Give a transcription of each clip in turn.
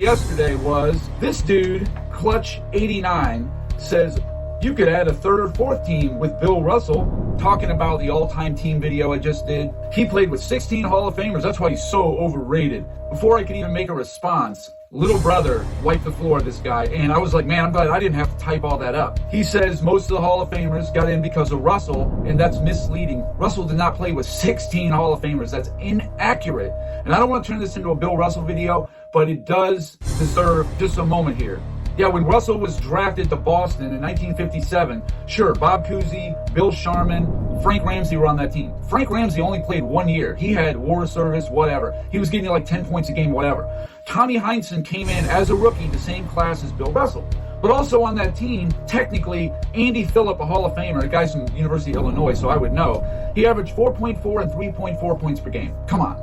yesterday was this dude, Clutch89, says you could add a third or fourth team with Bill Russell, talking about the all-time team video I just did. He played with 16 Hall of Famers. That's why he's so overrated. Before I could even make a response, little brother wiped the floor of this guy, and I was like, man, I'm glad I didn't have to type all that up. He says most of the Hall of Famers got in because of Russell, and that's misleading. Russell did not play with 16 Hall of Famers. That's inaccurate. And I don't want to turn this into a Bill Russell video, but it does deserve just a moment here. Yeah, when Russell was drafted to Boston in 1957, sure, Bob Cousy, Bill Sharman, Frank Ramsey were on that team. Frank Ramsey only played 1 year. He had war service, whatever. He was getting you like 10 points a game, whatever. Tommy Heinsohn came in as a rookie, the same class as Bill Russell. But also on that team, technically, Andy Phillip, a Hall of Famer, a guy from University of Illinois, so I would know, he averaged 4.4 and 3.4 points per game. Come on.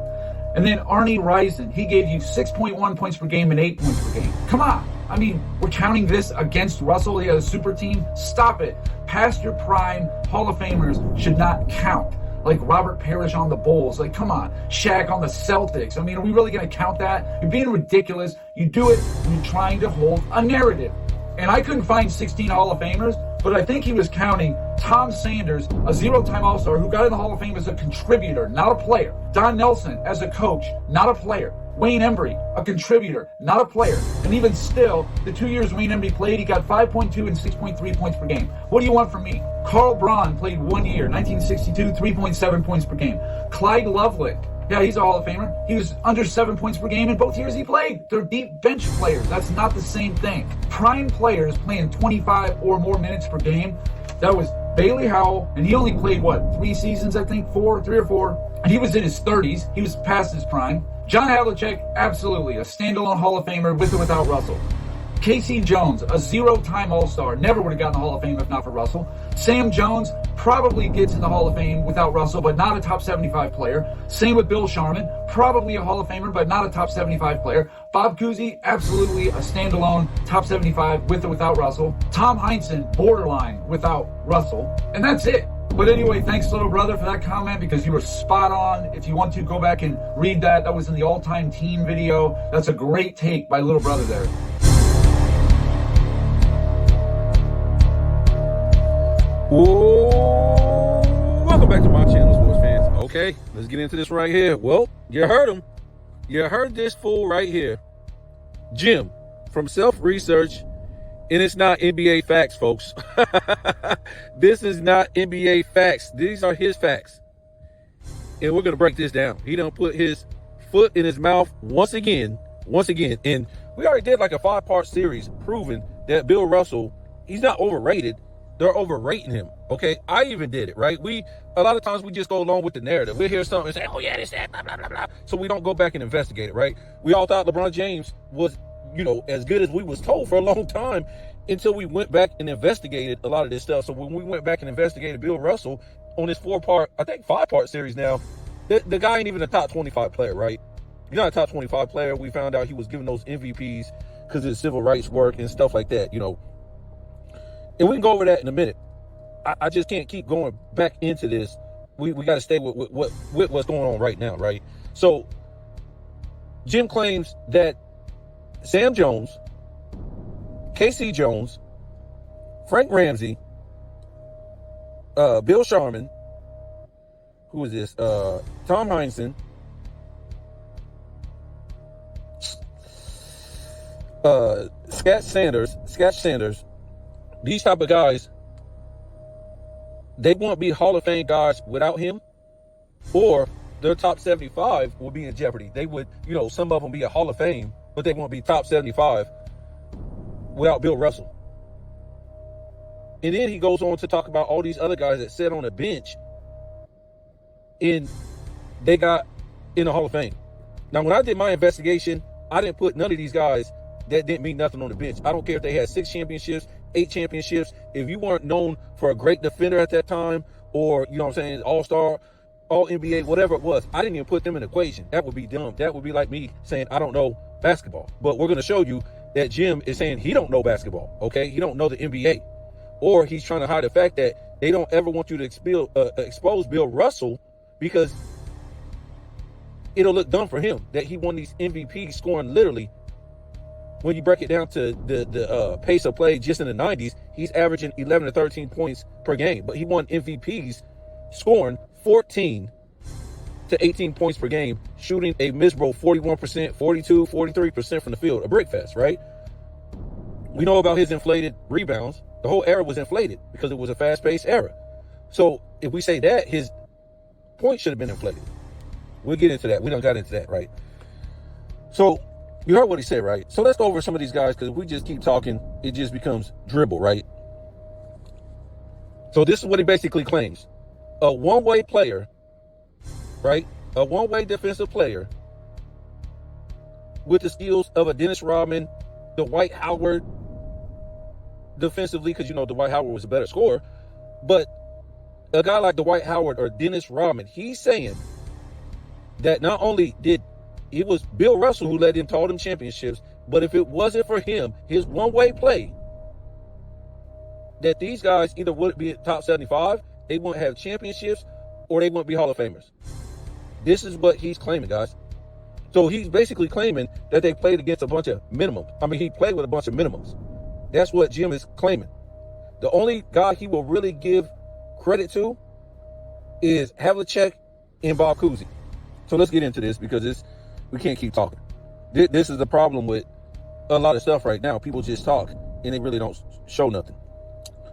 And then Arnie Rison, he gave you 6.1 points per game and 8 points per game. Come on. I mean, we're counting this against Russell. He had a super team. Stop it. Past your prime, Hall of Famers should not count. Like Robert Parrish on the Bulls. Like, come on. Shaq on the Celtics. I mean, are we really going to count that? You're being ridiculous. You do it when you're trying to hold a narrative. And I couldn't find 16 Hall of Famers, but I think he was counting Tom Sanders, a zero-time All-Star who got in the Hall of Fame as a contributor, not a player. Don Nelson as a coach, not a player. Wayne Embry, a contributor, not a player. And even still, the 2 years Wayne Embry played, he got 5.2 and 6.3 points per game. What do you want from me? Carl Braun played 1 year, 1962, 3.7 points per game. Clyde Lovelick, yeah, he's a Hall of Famer. He was under 7 points per game in both years he played. They're deep bench players. That's not the same thing. Prime players playing 25 or more minutes per game, that was Bailey Howell, and he only played, 3 seasons, I think, 3 or 4. And he was in his 30s. He was past his prime. John Havlicek, absolutely, a standalone Hall of Famer with or without Russell. Casey Jones, a zero-time All-Star, never would have gotten the Hall of Fame if not for Russell. Sam Jones probably gets in the Hall of Fame without Russell, but not a top 75 player. Same with Bill Sharman, probably a Hall of Famer, but not a top 75 player. Bob Cousy, absolutely a standalone top 75 with or without Russell. Tom Heinsohn, borderline without Russell. And that's it. But anyway, thanks, little brother, for that comment, because you were spot on. If you want to, go back and read that. That was in the all-time team video. That's a great take by little brother there. Welcome back to my channel, sports fans. Okay, let's get into this right here. Well, you heard him. You heard this fool right here. Jim, from self-research, and it's not NBA facts, folks. This is not NBA facts. These are his facts. And we're going to break this down. He done put his foot in his mouth once again. And we already did like a 5-part series proving that Bill Russell, he's not overrated. They're overrating him. Okay, I even did it, right? A lot of times we just go along with the narrative. We hear something and say, oh yeah, this, that, blah, blah, blah, blah. So we don't go back and investigate it, right? We all thought LeBron James was, as good as we was told for a long time until we went back and investigated a lot of this stuff. So when we went back and investigated Bill Russell on this 5-part series now, the guy ain't even a top 25 player, right? He's not a top 25 player. We found out he was giving those MVPs because of his civil rights work and stuff like that, And we can go over that in a minute. I just can't keep going back into this. We got to stay with what's going on right now, right? So Jim claims that Sam Jones, Casey Jones, Frank Ramsey, Bill Sharman, who is this? Tom Heinsohn, Satch Sanders, these type of guys, they won't be Hall of Fame guys without him, or their top 75 will be in jeopardy. They would, some of them be a Hall of Fame, but they won't be top 75 without Bill Russell. And then he goes on to talk about all these other guys that sat on the bench and they got in the Hall of Fame. Now, when I did my investigation, I didn't put none of these guys that didn't mean nothing on the bench. I don't care if they had 6 championships, 8 championships. If you weren't known for a great defender at that time, or, all-star, all-NBA, whatever it was, I didn't even put them in the equation. That would be dumb. That would be like me saying, I don't know basketball. But we're going to show you that Jim is saying he don't know basketball, okay? He don't know the NBA. Or he's trying to hide the fact that they don't ever want you to expose Bill Russell because it'll look dumb for him that he won these MVPs scoring literally when you break it down to the pace of play just in the 90s, he's averaging 11 to 13 points per game. But he won MVPs scoring 14 to 18 points per game, shooting a miserable 41%, 42, 43% from the field, a brick fest, right? We know about his inflated rebounds. The whole era was inflated because it was a fast-paced era. So if we say that, his points should have been inflated. We'll get into that. We done got into that, right? So you heard what he said, right? So let's go over some of these guys, because if we just keep talking, it just becomes dribble, right? So this is what he basically claims. A one-way player, right? A one-way defensive player with the skills of a Dennis Rodman, Dwight Howard defensively, because, Dwight Howard was a better scorer. But a guy like Dwight Howard or Dennis Rodman, he's saying that not only did it was Bill Russell who led him to all them championships, but if it wasn't for him, his one-way play, that these guys either wouldn't be at top 75, they wouldn't have championships, or they wouldn't be Hall of Famers. This is what he's claiming, guys. So he's basically claiming that they played against a bunch of minimums. I mean, he played with a bunch of minimums. That's what Jim is claiming. The only guy he will really give credit to is Havlicek and Bob Cousy. So let's get into this, because we can't keep talking. This is the problem with a lot of stuff right now. People just talk and they really don't show nothing.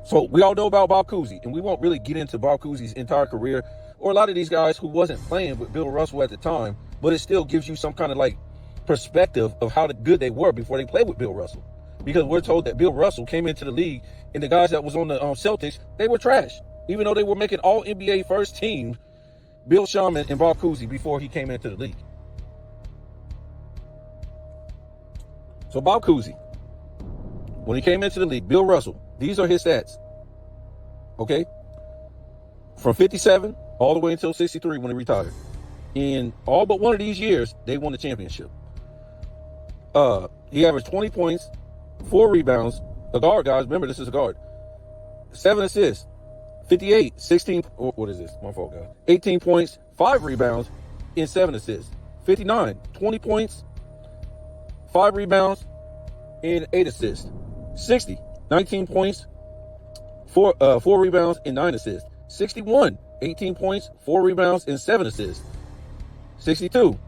So we all know about Bob Cousy, and we won't really get into Bob Cousy's entire career or a lot of these guys who wasn't playing with Bill Russell at the time, but it still gives you some kind of perspective of how good they were before they played with Bill Russell. Because we're told that Bill Russell came into the league and the guys that was on the Celtics, they were trash. Even though they were making all NBA first team, Bill Sharman and Bob Cousy before he came into the league. So Bob Cousy, when he came into the league, Bill Russell, these are his stats. Okay? From 57 all the way until 63 when he retired. In all but one of these years, they won the championship. He averaged 20 points, 4 rebounds. A guard, guys, remember this is a guard. 7 assists, 58, 16, what is this? My fault, guys. 18 points, 5 rebounds, and 7 assists. 59, 20 points, 5 rebounds, and 8 assists. 60, 19 points, 4 rebounds, and 9 assists. 61, 18 points, 4 rebounds, and 7 assists. 62,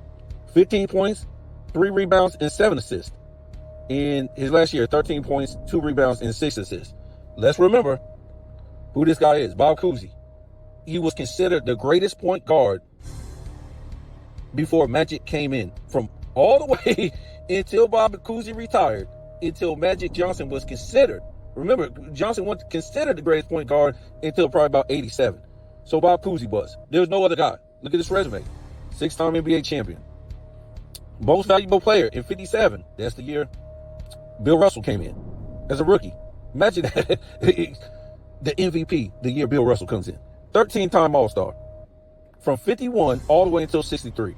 15 points, 3 rebounds, and 7 assists. In his last year, 13 points, 2 rebounds, and 6 assists. Let's remember who this guy is, Bob Cousy. He was considered the greatest point guard before Magic came in. From all the way until Bob Cousy retired, until Magic Johnson was considered. Remember, Johnson wasn't considered the greatest point guard until probably about 87. So Bob Cousy was. There's no other guy. Look at this resume. 6-time NBA champion. Most valuable player in 57. That's the year Bill Russell came in as a rookie. Imagine that. The MVP the year Bill Russell comes in. 13-time All-Star. From 51 all the way until 63.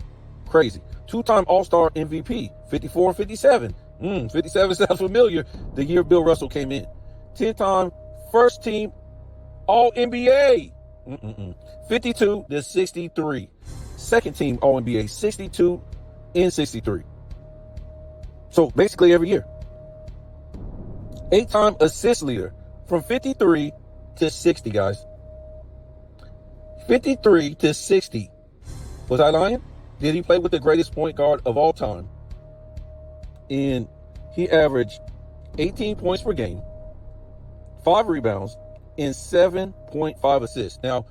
Crazy. 2-time All-Star MVP. 54 and 57. 57 sounds familiar. The year Bill Russell came in. 10-time first team All-NBA. 52 to 63. Second team All-NBA. 62 and 63. So basically every year. 8-time assist leader. From 53 to 60, guys. 53 to 60. Was I lying? Did he play with the greatest point guard of all time? And he averaged 18 points per game, 5 rebounds, and 7.5 assists. Now,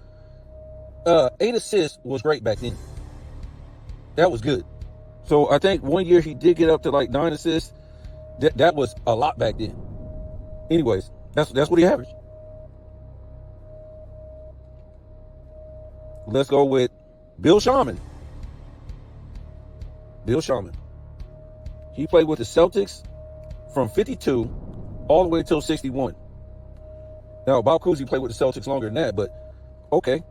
8 assists was great back then. That was good. So I think one year he did get up to 9 assists. That was a lot back then. Anyways, that's what he averaged. Let's go with Bill Sharman. Bill Sharman. He played with the Celtics from 52 all the way till 61. Now, Bob Cousy played with the Celtics longer than that, but okay.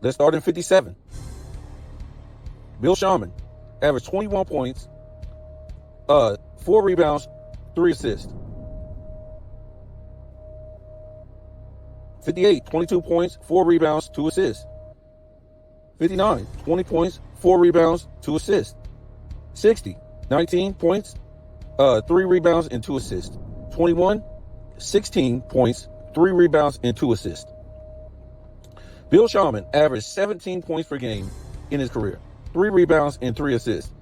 Let's start in 57. Bill Sharman averaged 21 points, 4 rebounds, 3 assists. 58, 22 points, 4 rebounds, 2 assists. 59, 20 points, 4 rebounds, 2 assists. 60, 19 points, 3 rebounds and 2 assists. 21, 16 points, 3 rebounds and 2 assists. Bill Sharman averaged 17 points per game in his career, 3 rebounds and 3 assists.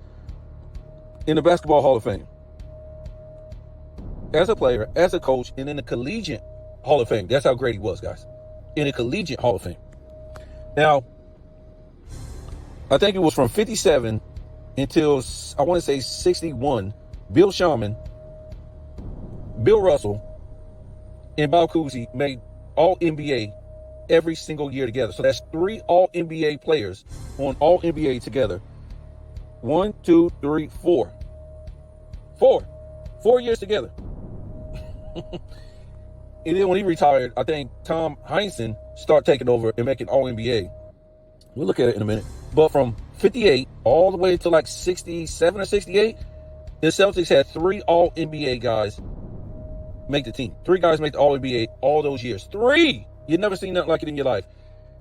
In the Basketball Hall of Fame. As a player, as a coach, and in the Collegiate Hall of Fame. That's how great he was, guys. In the Collegiate Hall of Fame. Now, I think it was from 57 until, I want to say 61, Bill Sharman, Bill Russell, and Bob Cousy made All-NBA every single year together. So that's 3 All-NBA players on All-NBA together. 1, 2, 3, 4. 4 years together. And then when he retired, I think Tom Heinsohn started taking over and making All-NBA. We'll look at it in a minute. But from 58 all the way to like 67 or 68, the Celtics had 3 All-NBA guys make the team. 3 guys make the All-NBA all those years. 3! You've never seen nothing like it in your life.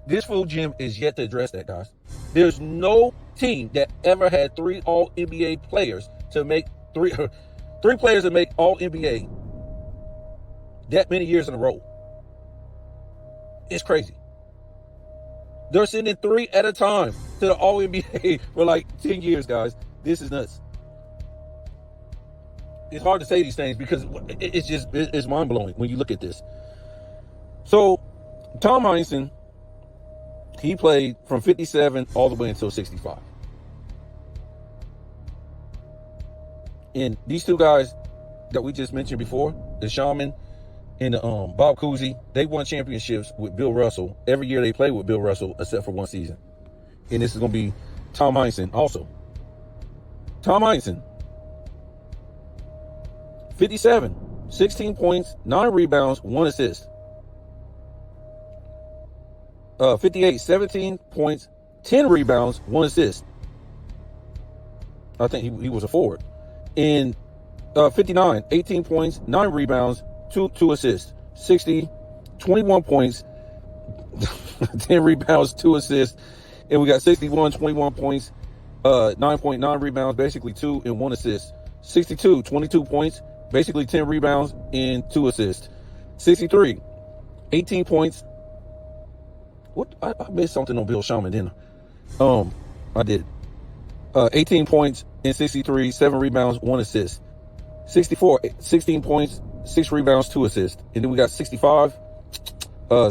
This fool Jim is yet to address that, guys. There's no team that ever had 3 All-NBA players to make 3 players that make All-NBA that many years in a row. It's crazy. They're sending 3 at a time to the All-NBA for like 10 years, guys. This is nuts. It's hard to say these things because it's mind-blowing when you look at this. So, Tom Heinsohn, he played from 57 all the way until 65. And these 2 guys that we just mentioned before, the Sharman and the Bob Cousy, they won championships with Bill Russell. Every year they played with Bill Russell except for 1 season. And this is going to be Tom Heinsohn also. Tom Heinsohn, 57, 16 points, 9 rebounds, 1 assist. 58, 17 points, 10 rebounds, 1 assist. I think he was a forward. In 59, 18 points, 9 rebounds, 2 assists. 60, 21 points, 10 rebounds, 2 assists. And we got 61, 21 points, 9.9 rebounds, basically 2 and 1 assist. 62, 22 points, basically 10 rebounds and 2 assists. 63, 18 points. What? I missed something on Bill Sharman, didn't I? I did. 18 points in 63, 7 rebounds, 1 assist. 64, 16 points, 6 rebounds, 2 assists. And then we got 65,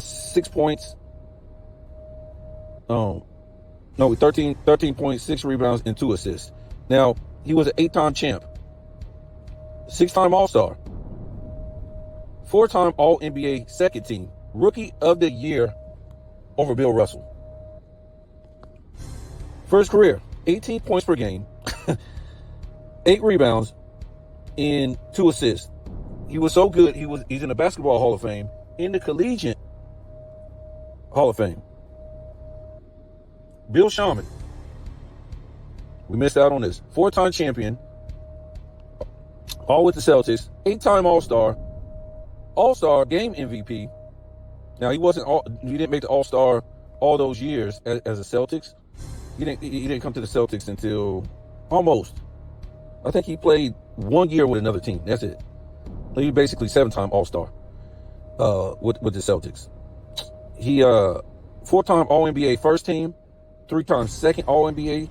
6 points. No, 13 points, 6 rebounds, and 2 assists. Now, he was an 8-time champ, 6-time All-Star, 4-time All-NBA second team, Rookie of the Year over Bill Russell. For his career, 18 points per game, 8 rebounds, and 2 assists. He was so good, he's in the Basketball Hall of Fame, in the Collegiate Hall of Fame. Bill Sharman, we missed out on this. 4-time champion, all with the Celtics, 8-time All-Star game MVP. Now he didn't make the All-Star all those years as a Celtics. He didn't come to the Celtics until almost. I think he played 1 year with another team. That's it. He was basically 7-time All-Star with the Celtics. He 4-time All-NBA first team, 3-time second All-NBA.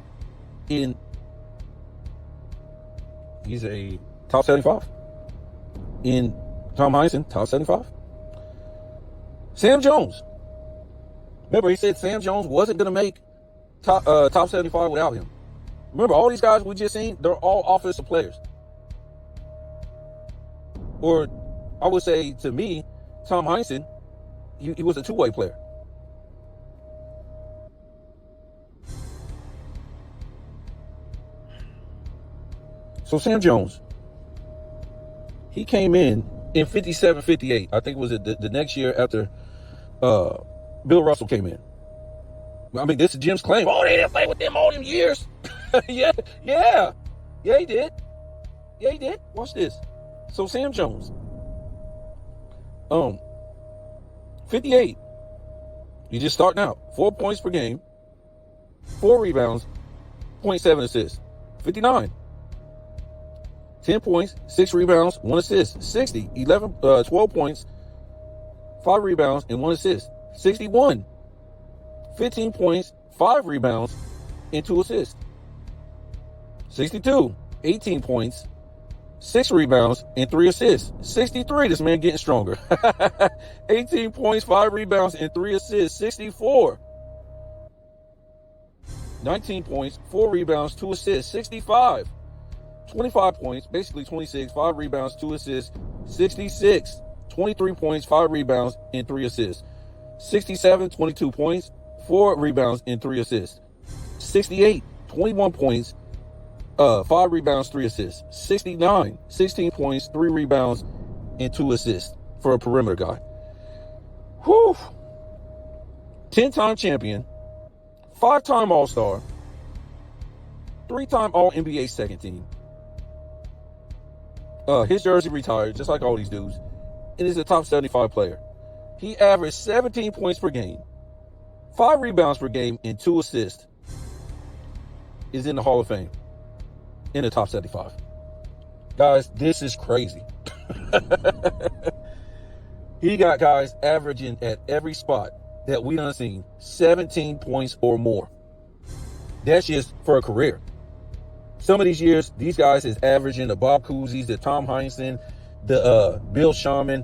He's a top 75. In Tom Heinsohn, top 75. Sam Jones. Remember, he said Sam Jones wasn't going to make top 75 without him. Remember, all these guys we just seen, they're all offensive players. Or I would say, to me, Tom Heinsohn, he was a two-way player. So Sam Jones, he came in 57, 58. I think it was the next year after Bill Russell came in. I mean, this is Jim's claim. Oh, they didn't play with them all them years. Yeah, he did. Watch this. So Sam Jones, 58. You just starting out. 4 points per game, 4 rebounds, 0.7 assists. 59. 10 points, 6 rebounds, 1 assist. 60, 12 points, 5 rebounds, and 1 assist. 61, 15 points, 5 rebounds, and 2 assists. 62, 18 points, 6 rebounds, and 3 assists. 63, this man getting stronger. 18 points, 5 rebounds, and 3 assists. 64, 19 points, 4 rebounds, 2 assists. 65, 25 points, basically 26, 5 rebounds, 2 assists. 66, 23 points, 5 rebounds, and 3 assists. 67, 22 points, 4 rebounds, and 3 assists. 68, 21 points, 5 rebounds, 3 assists. 69, 16 points, 3 rebounds, and 2 assists for a perimeter guy. Whew. 10-time champion, 5-time All-Star, 3-time All-NBA second team. His jersey retired, just like all these dudes. And is a top 75 player. He averaged 17 points per game, 5 rebounds per game, and 2 assists. Is in the Hall of Fame. In the top 75. Guys, this is crazy. He got guys averaging at every spot that we done seen 17 points or more. That's just for a career. Some of these years, these guys is averaging the Bob Cousy's, the Tom Heinsohn, the Bill Sharman,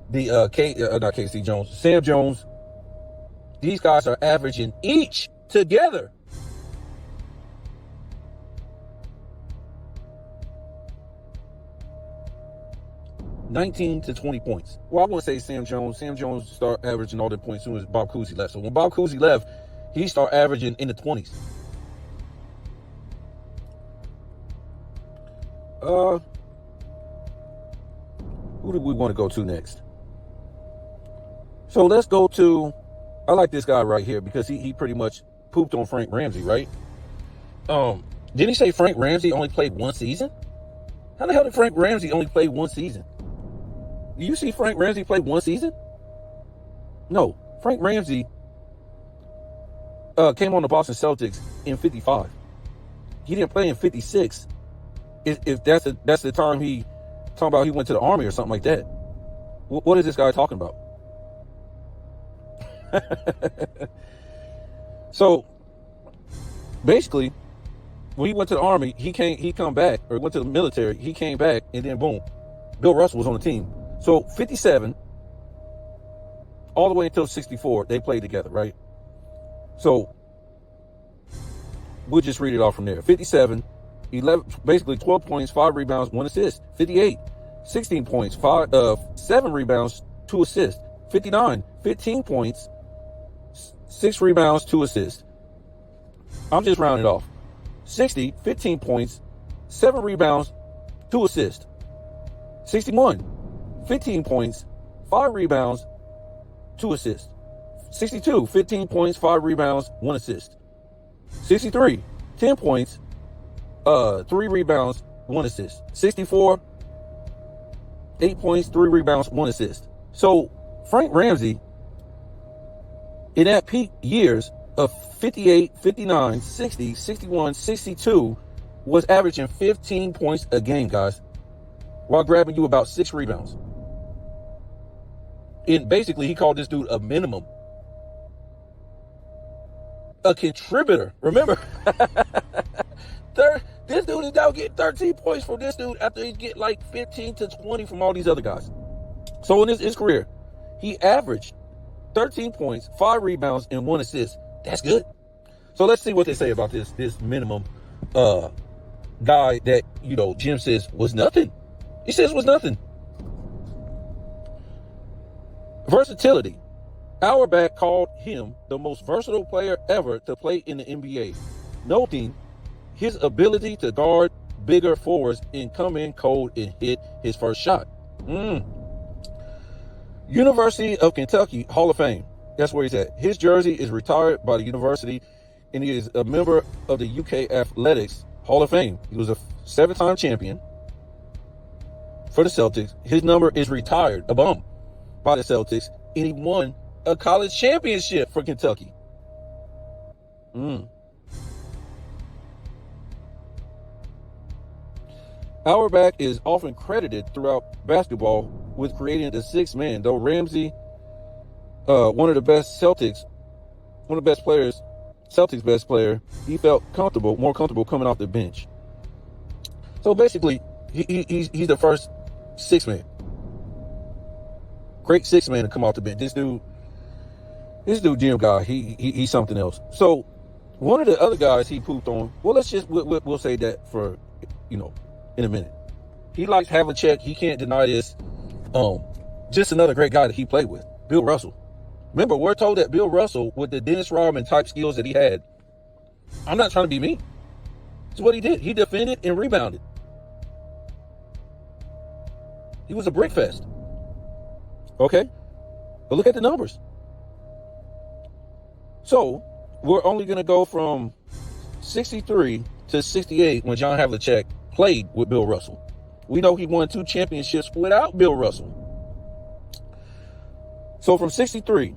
the not KC Jones, Sam Jones. These guys are averaging each together 19 to 20 points. Well, I want to say Sam Jones. Sam Jones started averaging all the points as soon as Bob Cousy left. So when Bob Cousy left, he started averaging in the 20s. Who do we want to go to next? So let's go to, I like this guy right here because he pretty much pooped on Frank Ramsey, right? Didn't he say Frank Ramsey only played 1 season? How the hell did Frank Ramsey only play 1 season? Do you see Frank Ramsey play 1 season? No. Frank Ramsey came on the Boston Celtics in 55. He didn't play in 56. If that's the time he talking about he went to the Army or something like that. What is this guy talking about? So basically, when he went to the Army, he come back, or went to the military, he came back, and then boom, Bill Russell was on the team. So 57, all the way until 64, they played together, right? So we'll just read it off from there. 57, 11, basically 12 points, 5 rebounds, 1 assist. 58, 16 points, 7 rebounds, 2 assists. 59, 15 points, 6 rebounds, 2 assists. I'm just rounding it off. 60, 15 points, 7 rebounds, 2 assists. 61, 15 points, 5 rebounds, 2 assists. 62, 15 points, 5 rebounds, 1 assist. 63, 10 points, 3 rebounds, 1 assist. 64, 8 points, 3 rebounds, 1 assist. So Frank Ramsey, in that peak years of 58, 59, 60, 61, 62, was averaging 15 points a game, guys, while grabbing you about 6 rebounds. And basically, he called this dude a minimum. A contributor. Remember, this dude is now getting 13 points from this dude after he get like 15 to 20 from all these other guys. So in his career, he averaged 13 points, 5 rebounds, and 1 assist. That's good. So let's see what they say about this minimum guy that, Jim says was nothing. He says was nothing. Versatility. Auerbach called him the most versatile player ever to play in the NBA, noting his ability to guard bigger forwards and come in cold and hit his first shot. University of Kentucky Hall of Fame. That's where he's at. His jersey is retired by the university, and he is a member of the UK Athletics Hall of Fame. He was a 7-time champion for the Celtics. His number is retired, a bum, by the Celtics, and he won a college championship for Kentucky. Auerbach is often credited throughout basketball with creating the sixth man, though Ramsey, one of the best players, Celtics best player, he felt more comfortable coming off the bench. So basically, he's the first sixth man. Great sixth man to come off the bench. This dude, Jim guy, he's something else. So one of the other guys he pooped on, well, we'll say that for, in a minute. He likes Havlicek. He can't deny this. Just another great guy that he played with, Bill Russell. Remember, we're told that Bill Russell, with the Dennis Rodman type skills that he had, I'm not trying to be mean. It's what he did. He defended and rebounded. He was a brick fest. Okay? But look at the numbers. So, we're only going to go from 63 to 68 when John Havlicek played with Bill Russell. We know he won 2 championships without Bill Russell. So from 63,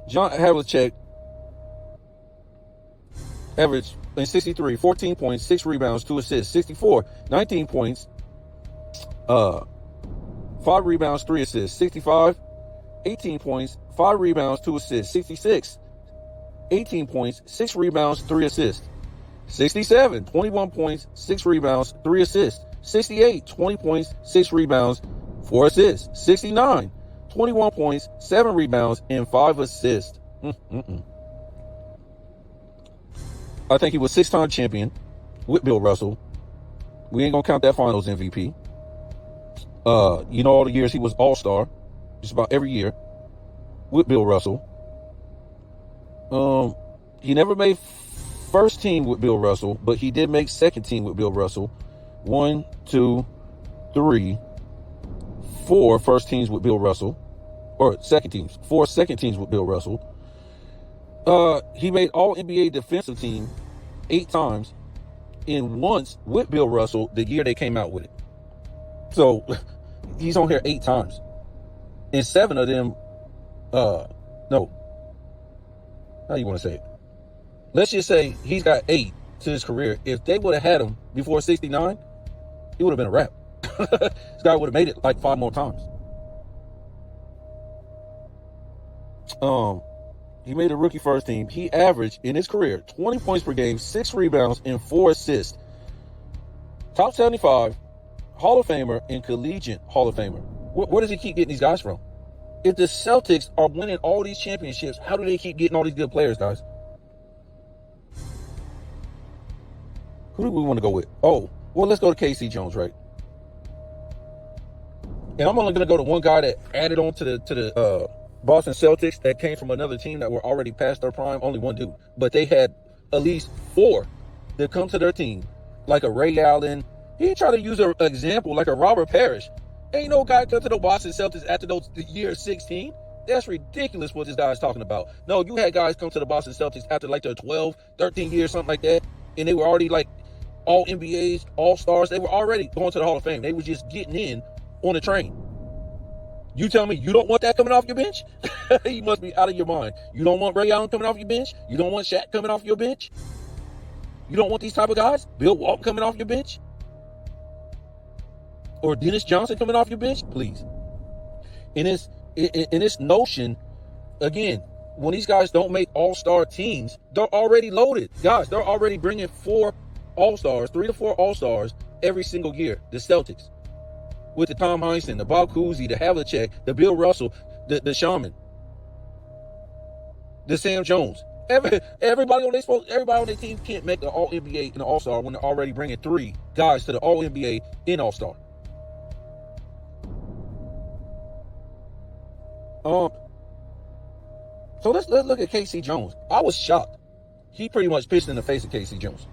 John Havlicek averaged in 63, 14 points, 6 rebounds, 2 assists. 64, 19 points, 5 rebounds, 3 assists. 65, 18 points, 5 rebounds, 2 assists. 66, 18 points, 6 rebounds, 3 assists. 67, 21 points, 6 rebounds, 3 assists. 68, 20 points, 6 rebounds, 4 assists. 69, 21 points, 7 rebounds, and 5 assists. I think he was 6-time champion with Bill Russell. We ain't gonna count that finals MVP. All the years he was all-star, just about every year with Bill Russell. He never made first team with Bill Russell, but he did make second team with Bill Russell. 1, 2, 3, 4 first teams with Bill Russell. Or second teams. 4 second teams with Bill Russell. He made all NBA defensive team 8 times, and once with Bill Russell the year they came out with it. So he's on here 8 times. And 7 of them, no. How do you want to say it? Let's just say he's got 8 to his career. If they would have had him before 69, he would have been a wrap. This guy would have made it like 5 more times. He made a rookie first team. He averaged in his career 20 points per game, 6 rebounds, and 4 assists. Top 75, Hall of Famer, and collegiate Hall of Famer. Where does he keep getting these guys from? If the Celtics are winning all these championships, how do they keep getting all these good players, guys? Who do we want to go with? Oh, well, let's go to KC Jones, right? And I'm only going to go to one guy that added on to the Boston Celtics that came from another team that were already past their prime. Only one dude. But they had at least 4 that come to their team, like a Ray Allen. He tried to use an example like a Robert Parrish. Ain't no guy come to the Boston Celtics after those year 16. That's ridiculous what this guy is talking about. No, you had guys come to the Boston Celtics after like their 12, 13 years, something like that. And they were already like all NBAs, all stars. They were already going to the Hall of Fame. They were just getting in on the train. You tell me you don't want that coming off your bench? You must be out of your mind. You don't want Ray Allen coming off your bench? You don't want Shaq coming off your bench? You don't want these type of guys? Bill Walton coming off your bench? Or Dennis Johnson coming off your bench? Please. In this notion, again, when these guys don't make all-star teams, they're already loaded. Guys, they're already bringing 4 all-stars, 3 to 4 all-stars every single year. The Celtics. With the Tom Heinsohn, the Bob Cousy, the Havlicek, the Bill Russell, the Sharman, the Sam Jones. Everybody on their team can't make the All-NBA and the All-Star when they're already bringing 3 guys to the All-NBA and All-Star. So let's look at KC Jones. I was shocked. He pretty much pitched in the face of KC Jones.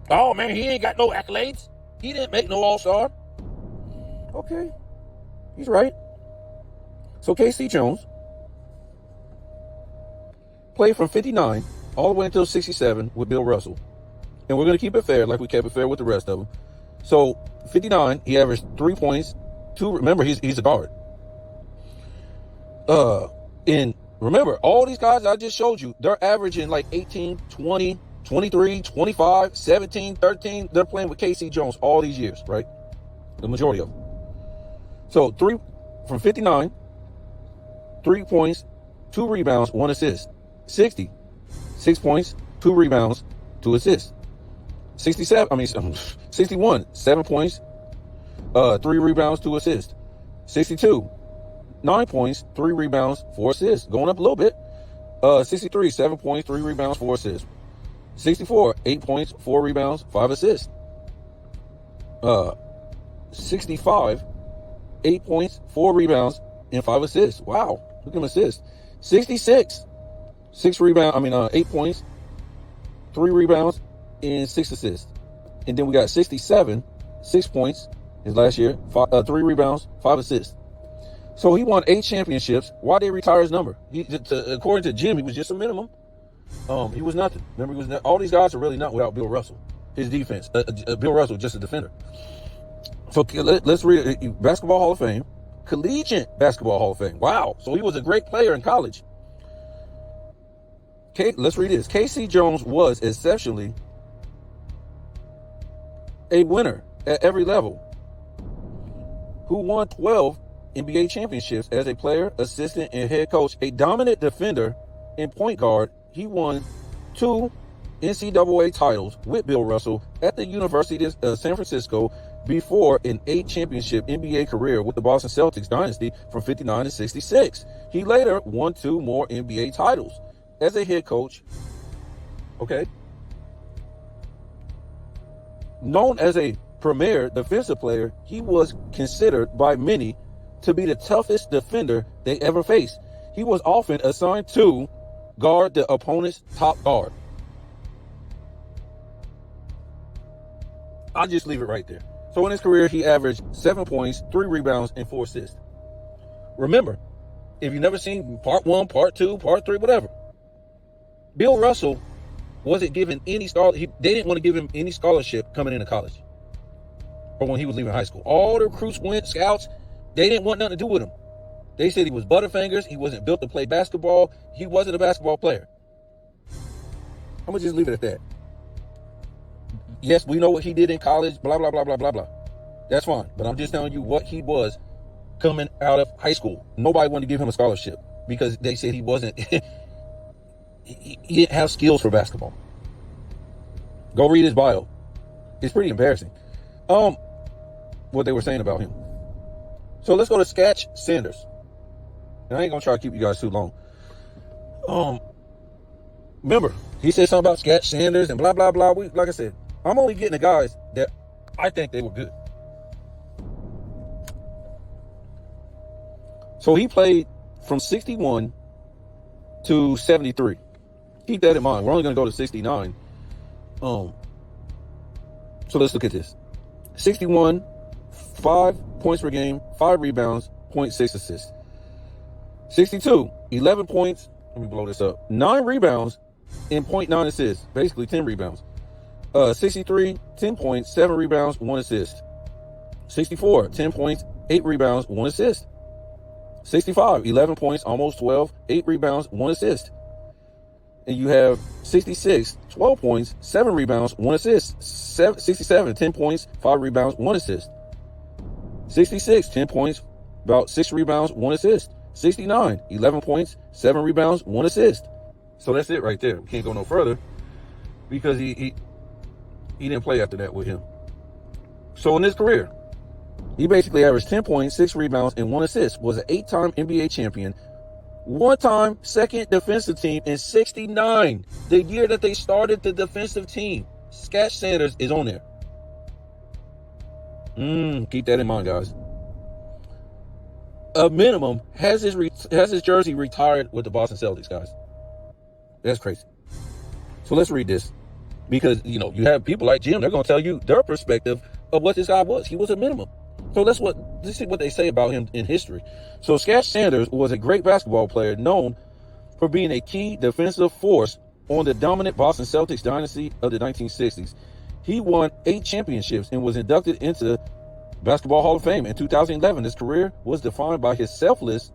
Oh man, he ain't got no accolades. He didn't make no All-Star. Okay, he's right. So KC Jones played from 59 all the way until 67 with Bill Russell. And we're going to keep it fair like we kept it fair with the rest of them. So 59, he averaged 3 points, 2, remember he's a guard. And remember, all these guys I just showed you, they're averaging like 18, 20, 23, 25, 17, 13. They're playing with KC Jones all these years, right? The majority of them. So from 59, 3 points, 2 rebounds, 1 assist. 60, 6 points, 2 rebounds, 2 assists. 61, 7 points, 3 rebounds, 2 assists. 62, 9 points, 3 rebounds, 4 assists. Going up a little bit. 63, 7 points, 3 rebounds, 4 assists. 64, 8 points, 4 rebounds, 5 assists. 65, 8 points, 4 rebounds, and 5 assists. Wow, look at him assist. 66, 8 points, 3 rebounds, and 6 assists. And then we got 67, 6 points his last year, 3 rebounds, 5 assists. So he won 8 championships. Why did they retire his number? According to Jim, he was just a minimum. He was nothing. Remember, all these guys are really not without Bill Russell. His defense. Bill Russell, just a defender. So let's read it. Basketball Hall of Fame. Collegiate Basketball Hall of Fame. Wow. So he was a great player in college. Let's read this. KC Jones was exceptionally a winner at every level, who won 12 NBA championships as a player, assistant, and head coach. A dominant defender and point guard, he won 2 NCAA titles with Bill Russell at the University of San Francisco before an 8 championship NBA career with the Boston Celtics Dynasty from 59 to 66. He later won 2 more NBA titles as a head coach. Okay. Known as a premier defensive player, he was considered by many to be the toughest defender they ever faced. He was often assigned to guard the opponent's top guard. I'll just leave it right there. So in his career, he averaged 7 points, 3 rebounds, and 4 assists. Remember, if you've never seen part 1, part 2, part 3, whatever, Bill Russell wasn't given any they didn't want to give him any scholarship coming into college or when he was leaving high school. All the recruits went, scouts, they didn't want nothing to do with him. They said he was butterfingers. He wasn't built to play basketball. He wasn't a basketball player. I'm going to just leave it at that. Yes, we know what he did in college, blah, blah, blah, blah, blah, blah. That's fine. But I'm just telling you what he was coming out of high school. Nobody wanted to give him a scholarship because they said he wasn't, he didn't have skills for basketball. Go read his bio. It's pretty embarrassing. What they were saying about him. So let's go to Satch Sanders. And I ain't going to try to keep you guys too long. Remember, he said something about Satch Sanders and blah, blah, blah. Like I said, I'm only getting the guys that I think they were good. So he played from 61 to 73. Keep that in mind. We're only going to go to 69. So let's look at this. 61, 5 points per game, 5 rebounds, 0.6 assists. 62, 11 points. Let me blow this up. 9 rebounds and 0.9 assists. Basically 10 rebounds. 63, 10 points, 7 rebounds, 1 assist. 64, 10 points, 8 rebounds, 1 assist. 65, 11 points, almost 12, 8 rebounds, 1 assist. And you have 66, 12 points, 7 rebounds, 1 assist. 67, 10 points, 5 rebounds, 1 assist. 66, 10 points, about 6 rebounds, 1 assist. 69, 11 points, 7 rebounds, 1 assist. So that's it right there. We can't go no further because he didn't play after that with him. So in his career, he basically averaged 10 points, 6 rebounds, and 1 assist. Was an 8-time NBA champion, 1-time second defensive team in 69. The year that they started the defensive team. Satch Sanders is on there. Keep that in mind, guys. A minimum has his jersey retired with the Boston Celtics, guys. That's crazy. So let's read this. Because, you have people like Jim, they're going to tell you their perspective of what this guy was. He was a minimum. So let's see what they say about him in history. So Satch Sanders was a great basketball player known for being a key defensive force on the dominant Boston Celtics dynasty of the 1960s. He won 8 championships and was inducted into Basketball Hall of Fame in 2011. His career was defined by his selfless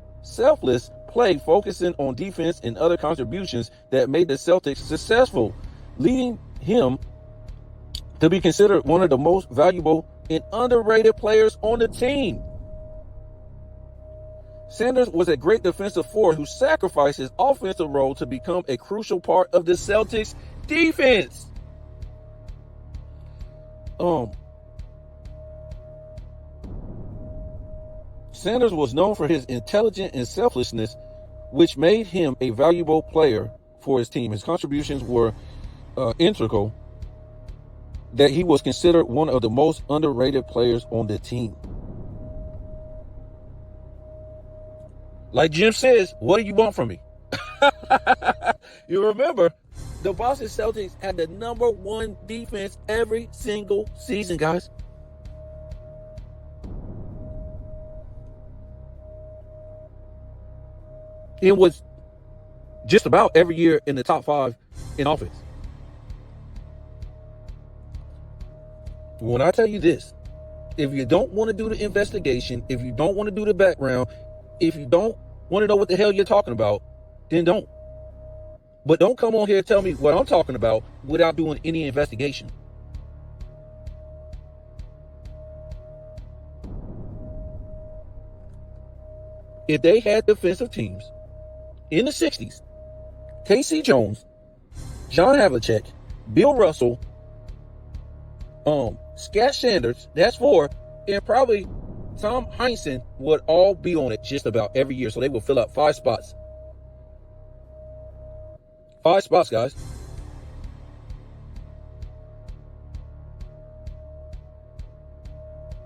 play, focusing on defense and other contributions that made the Celtics successful. leading him to be considered one of the most valuable and underrated players on the team. Sanders was a great defensive forward who sacrificed his offensive role to become a crucial part of the Celtics defense. Sanders was known for his intelligence and selflessness, which made him a valuable player for his team. His contributions were integral, that he was considered one of the most underrated players on the team. Like Jim says, what do you want from me? You remember, the Boston Celtics had the #1 defense every single season, guys. It was just about every year in the top 5 in offense. When I tell you this, if you don't want to do the investigation, if you don't want to do the background, if you don't want to know what the hell you're talking about, then don't. But don't come on here and tell me what I'm talking about without doing any investigation. If they had defensive teams in the 60s, K.C. Jones, John Havlicek, Bill Russell, Satch Sanders, that's 4, and probably Tom Heinsohn would all be on it just about every year. So they will fill up 5 spots. 5 spots, guys.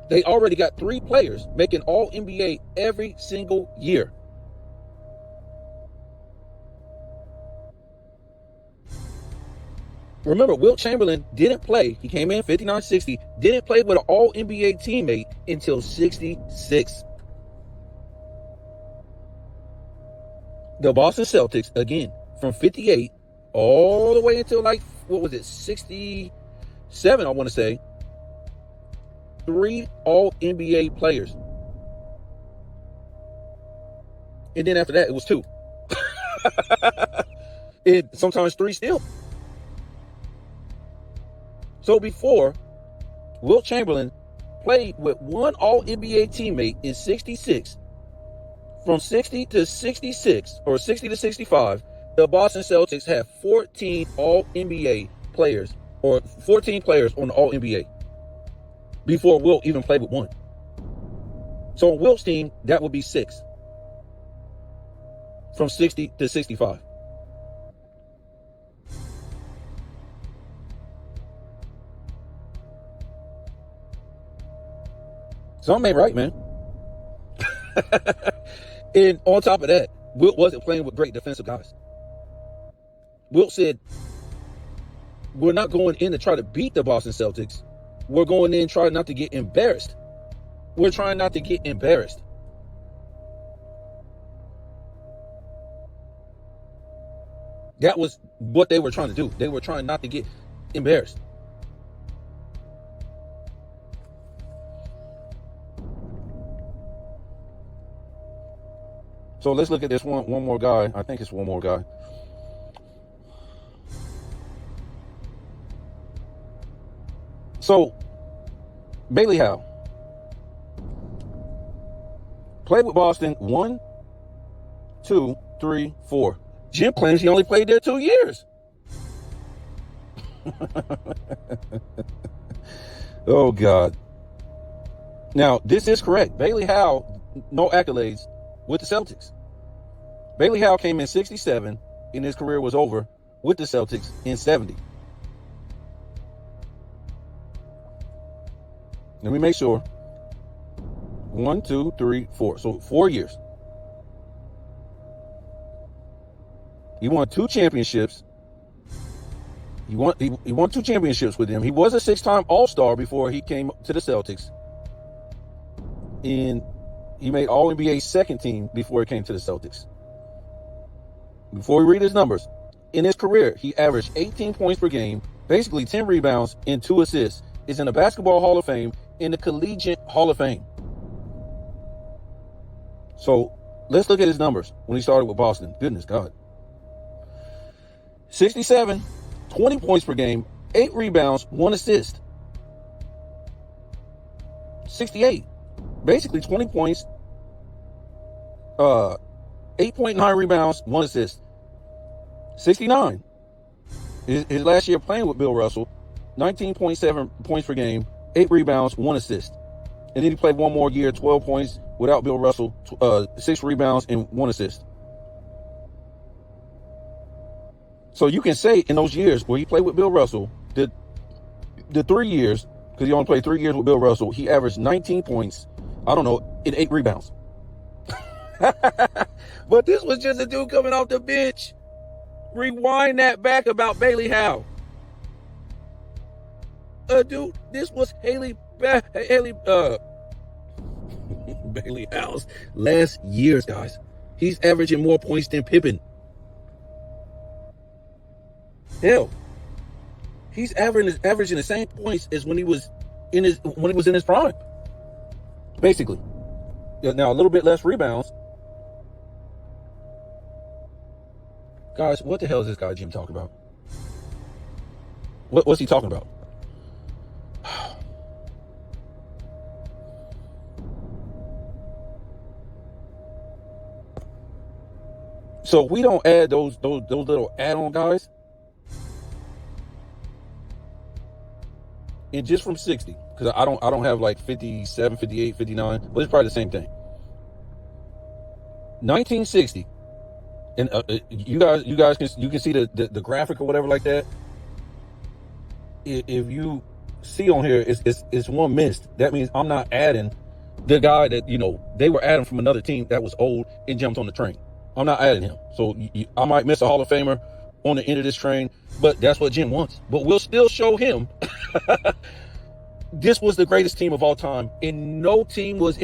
They already got 3 players making all NBA every single year. Remember, Wilt Chamberlain didn't play. He came in 59-60, didn't play with an all-NBA teammate until 66. The Boston Celtics, again, from 58 all the way until 67, I want to say, 3 all-NBA players. And then after that, it was 2. And sometimes 3 still. So before, Wilt Chamberlain played with 1 all-NBA teammate in 66. From 60 to 66, or 60 to 65, the Boston Celtics had 14 all-NBA players, or 14 players on the all-NBA, before Wilt even played with 1. So on Wilt's team, that would be 6. From 60 to 65. Something ain't right, man. And on top of that, Wilt wasn't playing with great defensive guys. Wilt said, we're not going in to try to beat the Boston Celtics. We're going in trying not to get embarrassed. We're trying not to get embarrassed. That was what they were trying to do. They were trying not to get embarrassed. So let's look at this one more guy. I think it's one more guy. So, Bailey Howell played with Boston 1, 2, 3, 4. Jim claims he only played there 2 years. Oh, God. Now, this is correct. Bailey Howell, no accolades with the Celtics. Bailey Howell came in 67, and his career was over with the Celtics in 70. Let me make sure. 1, 2, 3, 4. So 4 years. He won 2 championships. He won 2 championships with them. He was a 6-time All-Star before he came to the Celtics. And he made All-NBA second team before he came to the Celtics. Before we read his numbers, in his career, he averaged 18 points per game, basically 10 rebounds and 2 assists. Is in the Basketball Hall of Fame, in the Collegiate Hall of Fame. So let's look at his numbers when he started with Boston. Goodness God. 67, 20 points per game, 8 rebounds, 1 assist. 68. Basically 20 points, 8.9 rebounds, 1 assist. 69. His last year playing with Bill Russell, 19.7 points per game, 8 rebounds, 1 assist. And then he played one more year, 12 points without Bill Russell, 6 rebounds, and 1 assist. So you can say in those years where he played with Bill Russell, the 3 years, because he only played 3 years with Bill Russell, he averaged 19 points, and 8 rebounds. But this was just a dude coming off the bench. Rewind that back about Bailey Howell. Dude, this was Bailey Howell's last years, guys. He's averaging more points than Pippen. Hell, he's averaging the same points as when he was in his prime. Basically. Now a little bit less rebounds. Guys, what the hell is this guy Jim talking about? What's he talking about? So we don't add those little add-on guys. And just from 60, because I don't have like 57, 58, 59, but it's probably the same thing. 1960. And you guys can see the graphic or whatever like that. If you see on here, it's one missed. That means I'm not adding the guy that they were adding from another team that was old and jumped on the train. I'm not adding him. So I might miss a Hall of Famer on the end of this train, but that's what Jim wants. But we'll still show him. This was the greatest team of all time, and no team was.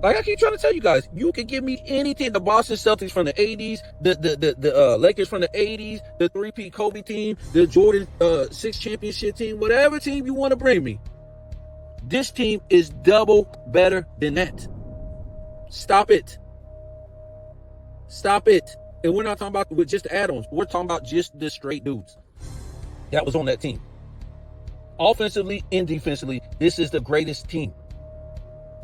Like I keep trying to tell you guys, you can give me anything. The Boston Celtics from the 80s, the Lakers from the 80s, the 3-peat Kobe team, the Jordan 6 championship team, whatever team you want to bring me. This team is double better than that. Stop it. Stop it. And we're not talking about with just the add-ons. We're talking about just the straight dudes that was on that team. Offensively and defensively, this is the greatest team.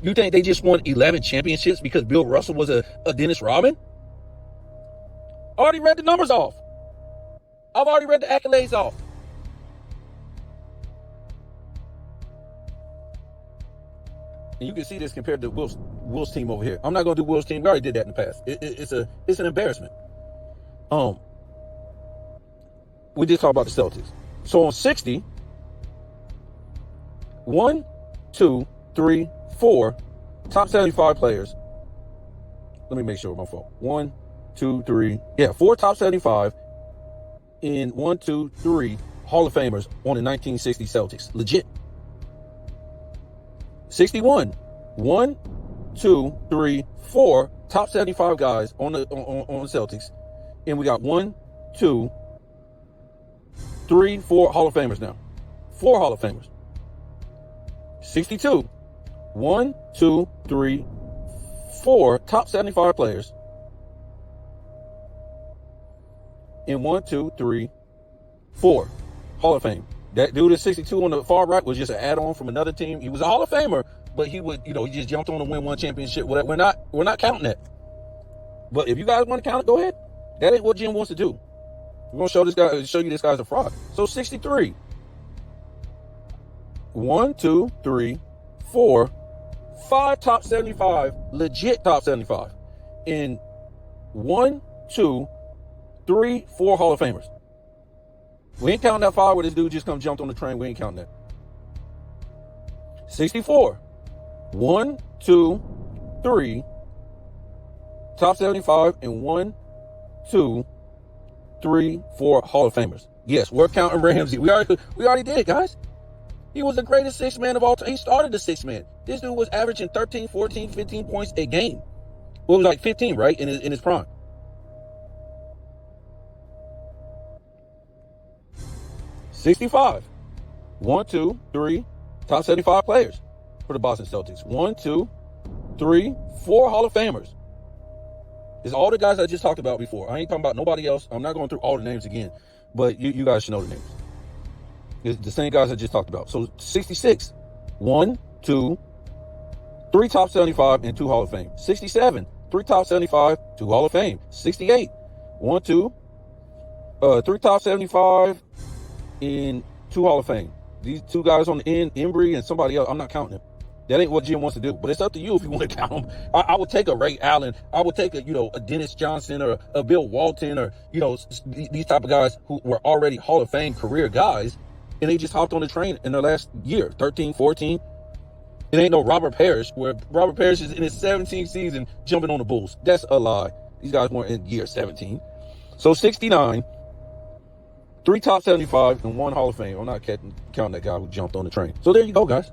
You think they just won 11 championships because Bill Russell was a Dennis Rodman? I already read the numbers off. I've already read the accolades off. And you can see this compared to Will's team over here. I'm not going to do Will's team. We already did that in the past. It's an embarrassment. We just talked about the Celtics. So on 60, 1, 2, 3, 4 top 75 players. Let me make sure my fault. 1, 2, 3. Yeah, 4 top 75 and 1, 2, 3 Hall of Famers on the 1960 Celtics. Legit. 61. 1, 2, 3, 4 top 75 guys on the Celtics. And we got 1, 2, 3, 4 Hall of Famers now. 4 Hall of Famers. 62. 1, 2, 3, 4 top 75 players. And 1, 2, 3, 4 Hall of Fame. That dude at 62 on the far right was just an add-on from another team. He was a Hall of Famer, but he would, he just jumped on to win one championship. We're not counting that. But if you guys want to count it, go ahead. That ain't what Jim wants to do. We're gonna show you this guy's a fraud. So 63. 1, 2, 3, 4, 5 top 75, legit top 75. And 1, 2, 3, 4 Hall of Famers. We ain't counting that 5 where this dude just jumped on the train. We ain't counting that. 64. 1, 2, 3 top 75 and 1, 2, 3, 4 Hall of Famers. Yes, we're counting Ramsey. We already did it, guys. He was the greatest 6 man of all time. He started the 6 man. This dude was averaging 13, 14, 15 points a game. Well, it was like 15, right? In his prime. $65. 1, 2, 3 top 75 players for the Boston Celtics. 1, 2, 3, 4 Hall of Famers. It's all the guys I just talked about before. I ain't talking about nobody else. I'm not going through all the names again, but you guys should know the names. It's the same guys I just talked about. So 66, 1, 2, 3 top 75 and 2 Hall of Fame. 67, 3 top 75, 2 Hall of Fame. 68, 1, 2, 3 top 75 and 2 Hall of Fame. These 2 guys on the end, Embry and somebody else, I'm not counting them. That ain't what Jim wants to do, but it's up to you if you want to count them. I would take a Ray Allen. I would take a Dennis Johnson or a Bill Walton or, these type of guys who were already Hall of Fame career guys, and they just hopped on the train in their last year, 13, 14. It ain't no Robert Parrish, where Robert Parrish is in his 17th season jumping on the Bulls. That's a lie. These guys weren't in year 17. So 69, 3 top 75 and 1 Hall of Fame. I'm not counting that guy who jumped on the train. So there you go, guys.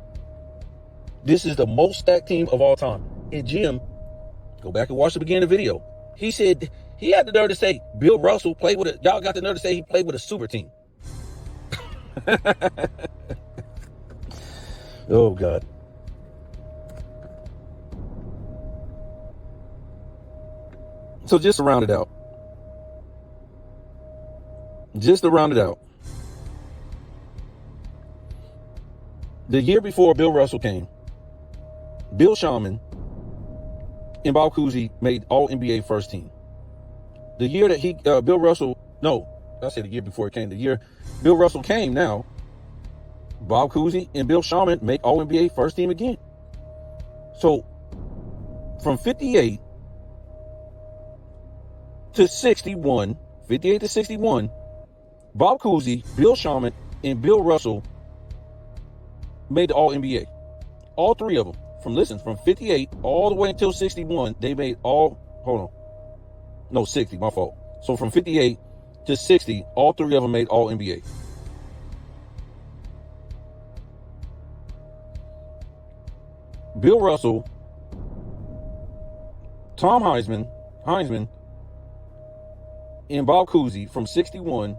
This is the most stacked team of all time. And Jim, go back and watch the beginning of the video. He said he had the nerve to say Bill Russell played with y'all got the nerve to say he played with a super team. Oh, God. So just to round it out. The year before Bill Russell came, Bill Sharman and Bob Cousy made all NBA first team. The year that the year before it came, the year Bill Russell came now, Bob Cousy and Bill Sharman make all NBA first team again. So from 58 to 61, Bob Cousy, Bill Sharman, and Bill Russell made the all NBA. All 3 of them. From 58 all the way until 61, they made 60, my fault. So from 58 to 60, all 3 of them made all NBA. Bill Russell, Tom Heinsohn, and Bob Cousy from 61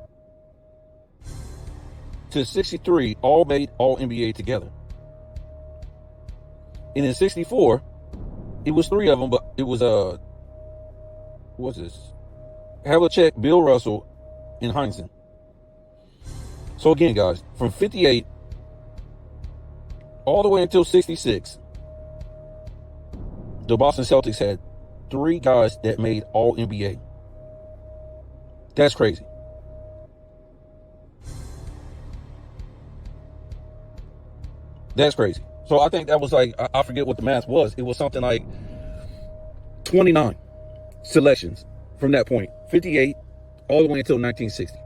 to 63 all made all NBA together. And in 64, it was 3 of them, but it was what's this? Havlicek, Bill Russell, and Heinsohn. So again, guys, from 58 all the way until 66, the Boston Celtics had 3 guys that made all NBA. That's crazy. That's crazy. So I think that was like, I forget what the math was. It was something like 29 selections from that point. 58 all the way until 1960.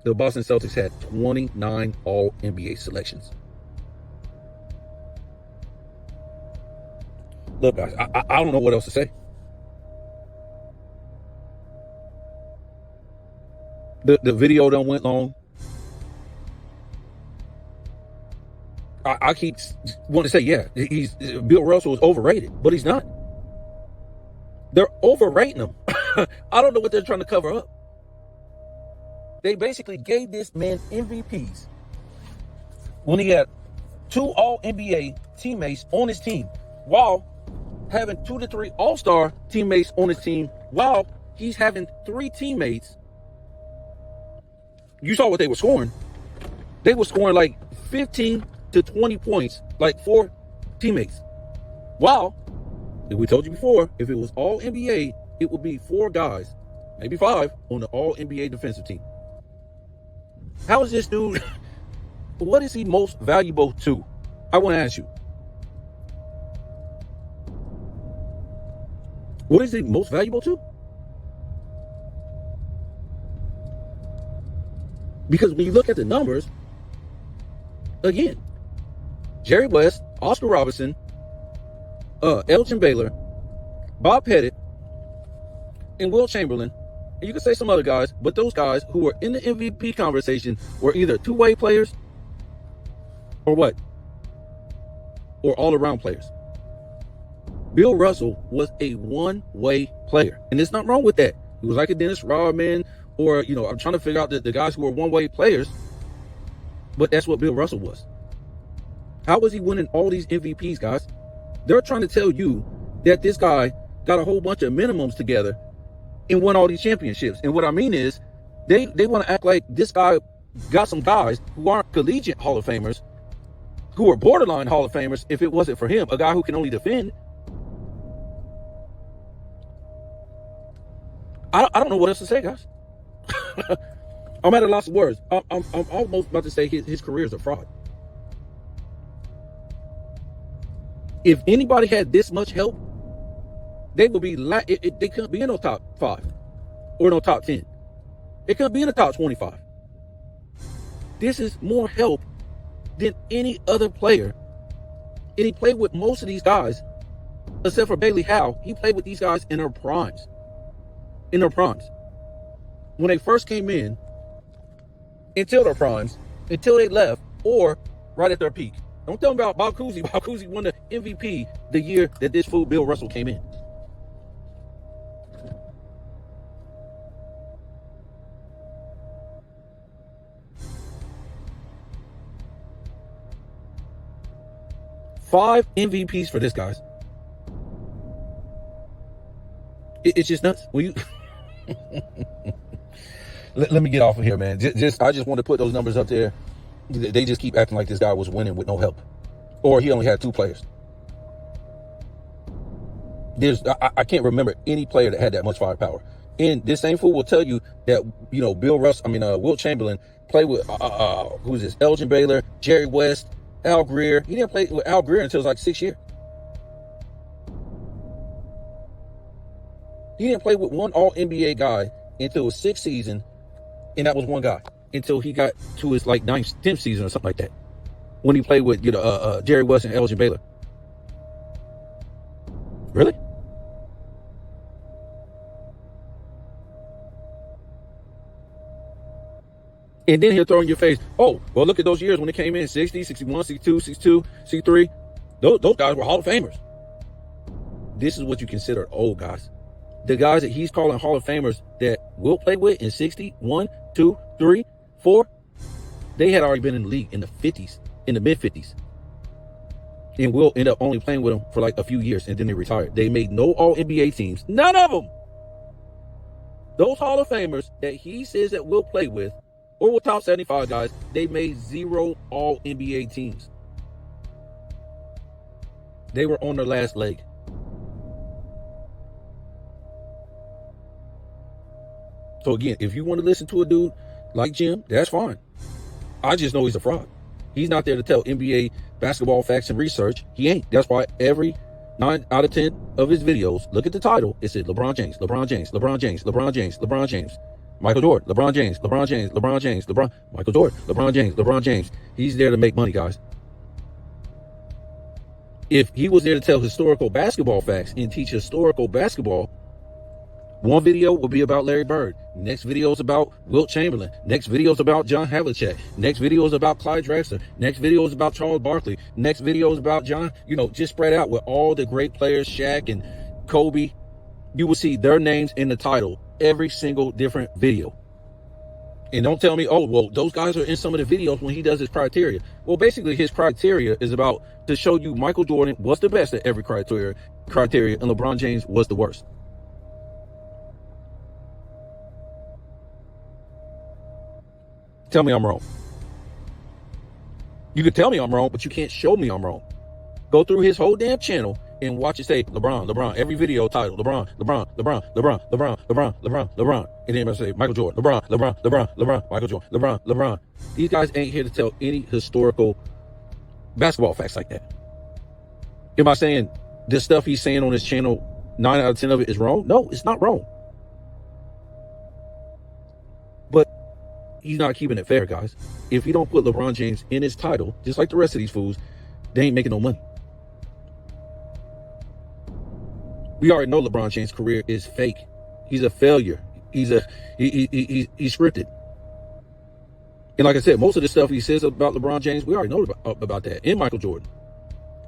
The Boston Celtics had 29 all NBA selections. Look, guys, I don't know what else to say. The video done went long. I keep wanting to say, Bill Russell is overrated, but he's not. They're overrating him. I don't know what they're trying to cover up. They basically gave this man MVPs when he had 2 All-NBA teammates on his team, while having 2 to 3 All-Star teammates on his team, while he's having 3 teammates. You saw what they were scoring. They were scoring like 15 to 20 points, like 4 teammates. Wow. We told you before, if it was all NBA, it would be 4 guys, maybe 5, on the all NBA defensive team. How is this dude? What is he most valuable to? I want to ask you. What is he most valuable to? Because when you look at the numbers, again, Jerry West, Oscar Robertson, Elgin Baylor, Bob Pettit, and Will Chamberlain, and you can say some other guys, but those guys who were in the MVP conversation were either two-way players or what? Or all-around players. Bill Russell was a one-way player, and there's nothing wrong with that. He was like a Dennis Rodman, or, I'm trying to figure out the guys who were one-way players, but that's what Bill Russell was. How was he winning all these MVPs, guys? They're trying to tell you that this guy got a whole bunch of minimums together and won all these championships. And what I mean is, they want to act like this guy got some guys who aren't collegiate Hall of Famers, who are borderline Hall of Famers if it wasn't for him, a guy who can only defend. I don't know what else to say, guys. I'm at a loss of words. I'm almost about to say his career is a fraud. If anybody had this much help, they would be they couldn't be in no top 5 or no top 10. It couldn't be in the top 25. This is more help than any other player. And he played with most of these guys, except for Bailey Howell. He played with these guys in their primes. In their primes. When they first came in, until their primes, until they left, or right at their peak. Don't tell me about Bob Cousy. Bob Cousy won the MVP the year that this fool Bill Russell came in. Five MVPs for this, guys. It's just nuts. When you let me get off of here, man. I just want to put those numbers up there. They just keep acting like this guy was winning with no help, or he only had 2 players. I can't remember any player that had that much firepower. And this same fool will tell you that, you know, Wilt Chamberlain played with who's this? Elgin Baylor, Jerry West, Al Greer. He didn't play with Al Greer until it was like 6 years. He didn't play with one All-NBA guy until his 6th season, and that was one guy until he got to his like 9th, 10th season or something like that, when he played with Jerry West and Elgin Baylor. Really? And then he'll throw in your face, oh, well, look at those years when it came in 60, 61, 62, 62, 63. Those guys were Hall of Famers. This is what you consider old, guys. The guys that he's calling Hall of Famers that Wilt play with in 60, 1, 2, 3, 4, they had already been in the league in the 50s, in the mid-50s. And Wilt ended up only playing with them for like a few years, and then they retired. They made no All-NBA teams. None of them. Those Hall of Famers that he says that Wilt play with, or with top 75 guys, they made 0 All-NBA teams. They were on their last leg. So again, if you want to listen to a dude like Jim, that's fine. I just know he's a fraud. He's not there to tell NBA basketball facts and research. He ain't. That's why every 9 out of 10 of his videos, look at the title, it said LeBron James, LeBron James, LeBron James, LeBron James, LeBron James. Michael Jordan, LeBron James, LeBron James, LeBron James, Michael Jordan, LeBron James, LeBron James. He's there to make money, guys. If he was there to tell historical basketball facts and teach historical basketball, one video will be about Larry Bird. Next video is about Wilt Chamberlain. Next video is about John Havlicek. Next video is about Clyde Drexler. Next video is about Charles Barkley. Next video is about John, just spread out with all the great players, Shaq and Kobe. You will see their names in the title every single different video. And don't tell me, oh, well, those guys are in some of the videos when he does his criteria. Well, basically, his criteria is about to show you Michael Jordan was the best at every criteria, and LeBron James was the worst. Tell me I'm wrong. You can tell me I'm wrong, but you can't show me I'm wrong. Go through his whole damn channel and watch it say LeBron, every video title, LeBron. And then I say Michael Jordan, LeBron, Michael Jordan, LeBron. These guys ain't here to tell any historical basketball facts like that. Am I saying the stuff he's saying on his channel, 9 out of 10 of it is wrong? No, it's not wrong. But he's not keeping it fair, guys. If he don't put LeBron James in his title, just like the rest of these fools, they ain't making no money. We already know LeBron James' career is fake. He's a failure. He's scripted. And like I said, most of the stuff he says about LeBron James, we already know about that. And Michael Jordan.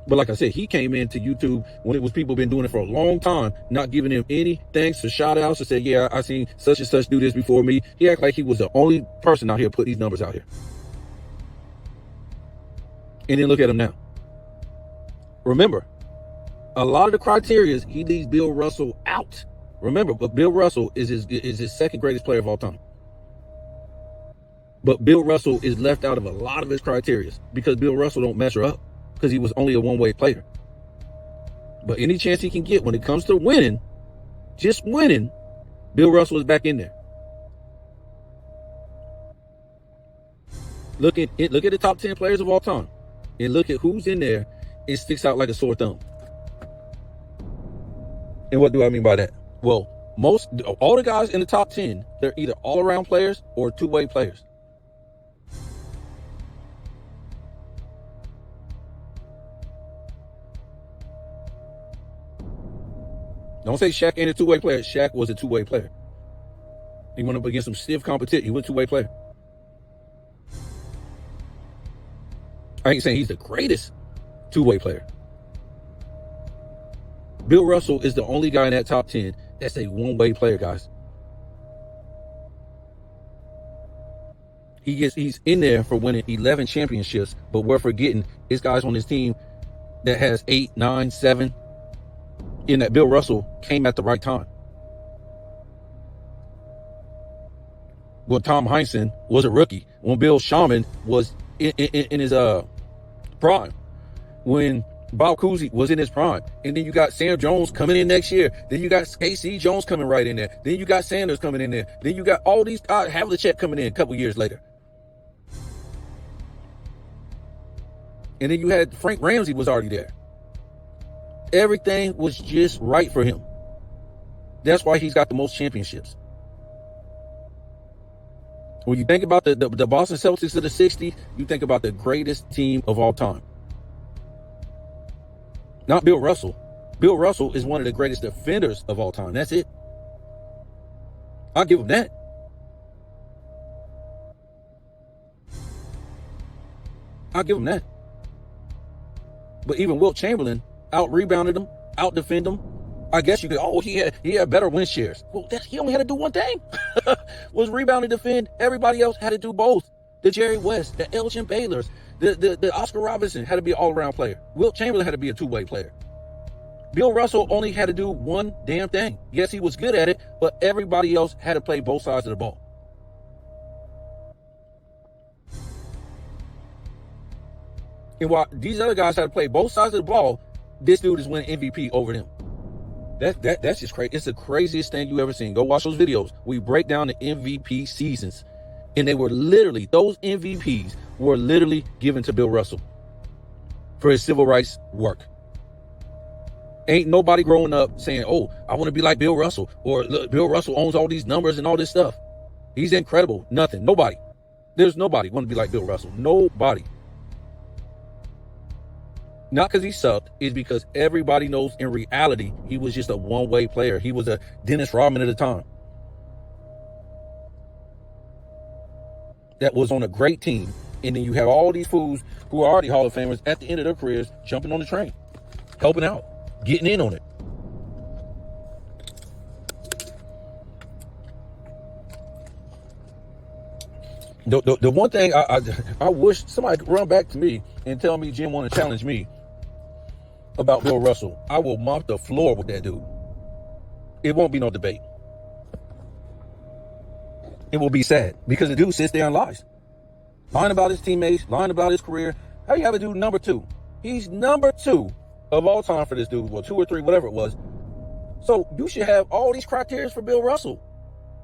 But like I said, he came into YouTube when it was people been doing it for a long time, not giving him any thanks or shout outs, or say, yeah, I seen such and such do this before me. He acted like he was the only person out here put these numbers out here. And then look at him now. Remember, a lot of the criteria, he leaves Bill Russell out. Remember, but Bill Russell is his second greatest player of all time. But Bill Russell is left out of a lot of his criteria because Bill Russell don't measure up because he was only a one-way player. But any chance he can get when it comes to winning, just winning, Bill Russell is back in there. Look at the top 10 players of all time and look at who's in there. It sticks out like a sore thumb. And what do I mean by that? Well, all the guys in the top 10, they're either all-around players or two-way players. Don't say Shaq ain't a two-way player. Shaq was a two-way player. He went up against some stiff competition. He was a two-way player. I ain't saying he's the greatest two-way player. Bill Russell is the only guy in that top 10 that's a one-way player, guys. He's in there for winning 11 championships, but we're forgetting his guys on his team that has 8, 9, 7. In that Bill Russell came at the right time. When Tom Heinsohn was a rookie, when Bill Sharman was in his prime, when Bob Cousy was in his prime, and then you got Sam Jones coming in next year, then you got AC Jones coming right in there, then you got Sanders coming in there, then you got all these Havlicek coming in a couple years later, and then you had Frank Ramsey was already there. Everything was just right for him. That's why he's got the most championships. When you think about the Boston Celtics of the 60s, you think about the greatest team of all time. Not Bill Russell. Bill Russell is one of the greatest defenders of all time. That's it. I'll give him that. I'll give him that. But even Wilt Chamberlain out-rebounded him, out-defended him. I guess you could, he had better win shares. Well, he only had to do one thing. Was rebound and defend. Everybody else had to do both. The Jerry West, the Elgin Baylors, the Oscar Robertson had to be an all-around player. Wilt Chamberlain had to be a two-way player. Bill Russell only had to do one damn thing. Yes, he was good at it, but everybody else had to play both sides of the ball. And while these other guys had to play both sides of the ball, this dude is winning MVP over them. That's just crazy. It's the craziest thing you ever seen. Go watch those videos. We break down the MVP seasons. And those MVPs were literally given to Bill Russell for his civil rights work. Ain't nobody growing up saying, oh, I want to be like Bill Russell. Or look, Bill Russell owns all these numbers and all this stuff. He's incredible. Nothing. Nobody. There's nobody want to be like Bill Russell. Nobody. Not because he sucked, it's because everybody knows in reality he was just a one-way player. He was a Dennis Rodman at the time. That was on a great team. And then you have all these fools who are already Hall of Famers at the end of their careers jumping on the train, helping out, getting in on it. The one thing I wish somebody could run back to me and tell me Jim want to challenge me about Bill Russell. I will mop the floor with that dude. It won't be no debate. It will be sad because the dude sits there and lies. Lying about his teammates, lying about his career. How you have a dude number 2? He's number 2 of all time for this dude. Well, 2 or 3, whatever it was. So you should have all these criteria for Bill Russell.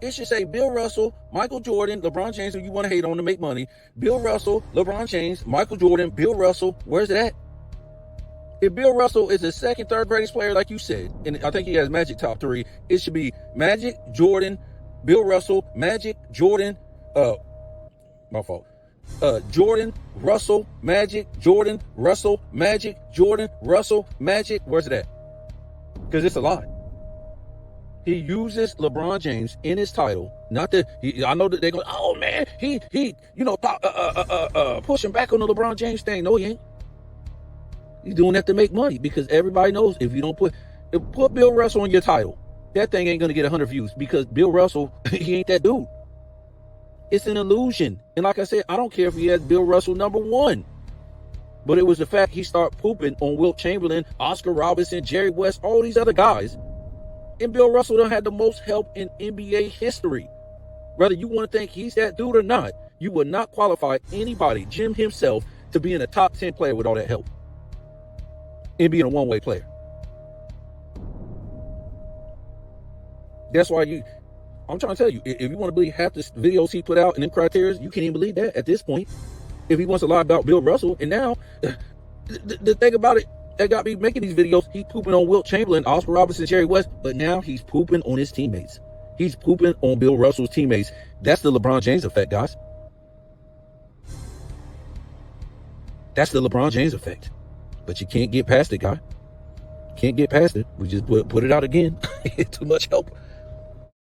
It should say Bill Russell, Michael Jordan, LeBron James, who you want to hate on to make money. Bill Russell, LeBron James, Michael Jordan, Bill Russell. Where's it at? If Bill Russell is the second, third greatest player, like you said, and I think he has Magic top 3, it should be Magic, Jordan, Bill Russell, Magic, Jordan, my fault. Jordan, Russell, Magic, Jordan, Russell, Magic, Jordan, Russell, Magic. Where's it at? Because it's a lie. He uses LeBron James in his title. Not that I know that they're going, oh man, he pushing back on the LeBron James thing. No, he ain't. He's doing that to make money because everybody knows if you don't put Bill Russell on your title, that thing ain't going to get 100 views because Bill Russell, he ain't that dude. It's an illusion. And like I said, I don't care if he has Bill Russell number 1. But it was the fact he started pooping on Wilt Chamberlain, Oscar Robertson, Jerry West, all these other guys. And Bill Russell done had the most help in NBA history. Whether you want to think he's that dude or not, You would not qualify anybody, Jim himself, to be in a top 10 player with all that help and being a one-way player. That's why I'm trying to tell you, if you want to believe half the videos he put out and them criteria, you can't even believe that at this point. If he wants to lie about Bill Russell, and now the thing about it that got me making these videos, he's pooping on Wilt Chamberlain, Oscar Robertson, Jerry West, but now he's pooping on his teammates. He's pooping on Bill Russell's teammates. That's the LeBron James effect, guys. That's the LeBron James effect. But you can't get past it, guy. Can't get past it. We just put it out again. Too much help.